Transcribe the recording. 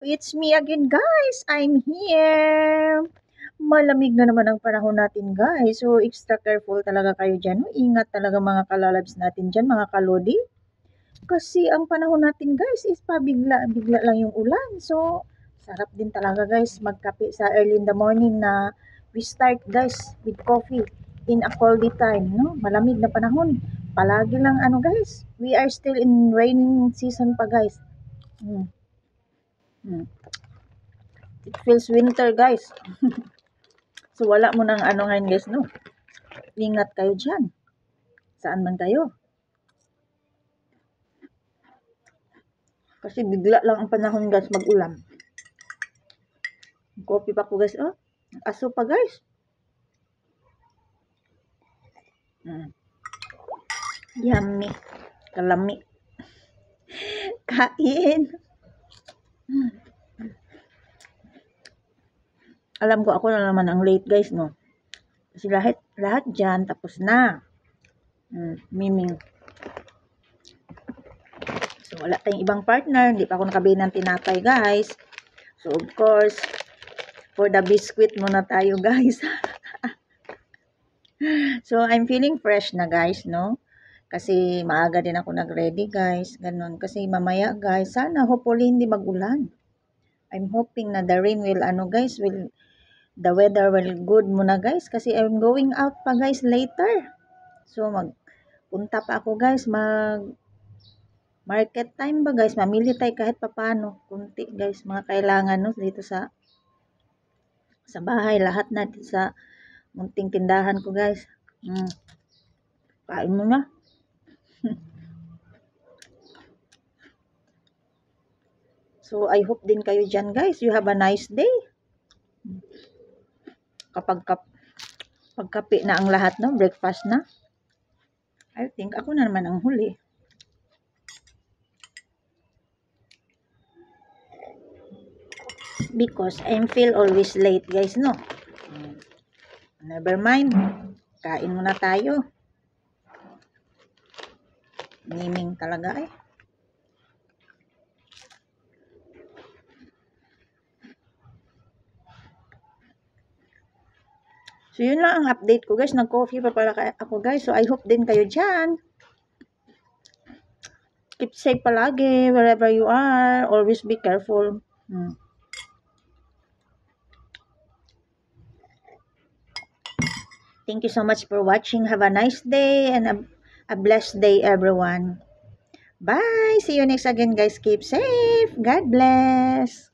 It's me again, guys. I'm here. Malamig na naman ang panahon natin, guys. So, extra careful talaga kayo dyan. No? Ingat talaga mga kalalabs natin dyan, mga kalodi. Kasi ang panahon natin, guys, is pabigla-bigla lang yung ulan. So, sarap din talaga, guys, magkape sa early in the morning na we start, guys, with coffee in a cold time, no? Malamig na panahon. Palagi lang, guys, we are still in raining season pa, guys. Hmm. Hmm. It feels winter, guys. So, wala mo ng ngayon, guys, no? Ingat kayo dyan. Saan man kayo. Kasi bigla lang ang panahon, guys, mag-ulan. Coffee pa ko, guys, oh. Aso pa, guys. Yummy. Kalami. Kain. Alam ko, ako na naman ang late, guys, no? Kasi lahat dyan, tapos na. Miming. So, wala tayong ibang partner. Hindi pa ako nakabili ng tinapay, guys. So, of course, for the biscuit muna tayo, guys. So, I'm feeling fresh na, guys, no? Kasi maaga din ako nag-ready, guys. Ganon. Kasi mamaya, guys, sana hopefully hindi mag-ulan. I'm hoping na the rain will, the weather will good muna, guys. Kasi I'm going out pa, guys, later. So, magpunta pa ako, guys, market time ba, guys? Mamili tayo kahit papano. Kunti, guys, mga kailangan, no? Dito sa bahay. Lahat na dito sa munting tindahan ko, guys. Kain mo na. So, I hope din kayo dyan, guys. You have a nice day. Kapag pagkape na ang lahat, no? Breakfast na. I think ako na naman ang huli. Because I feel always late, guys, no? Never mind. Kain muna tayo. Miming talaga, eh. So, yun lang ang update ko, guys. Nag-coffee pa pala ako, guys. So, I hope din kayo dyan. Keep safe palagi wherever you are. Always be careful. Thank you so much for watching. Have a nice day and a blessed day, everyone. Bye! See you next again, guys. Keep safe. God bless.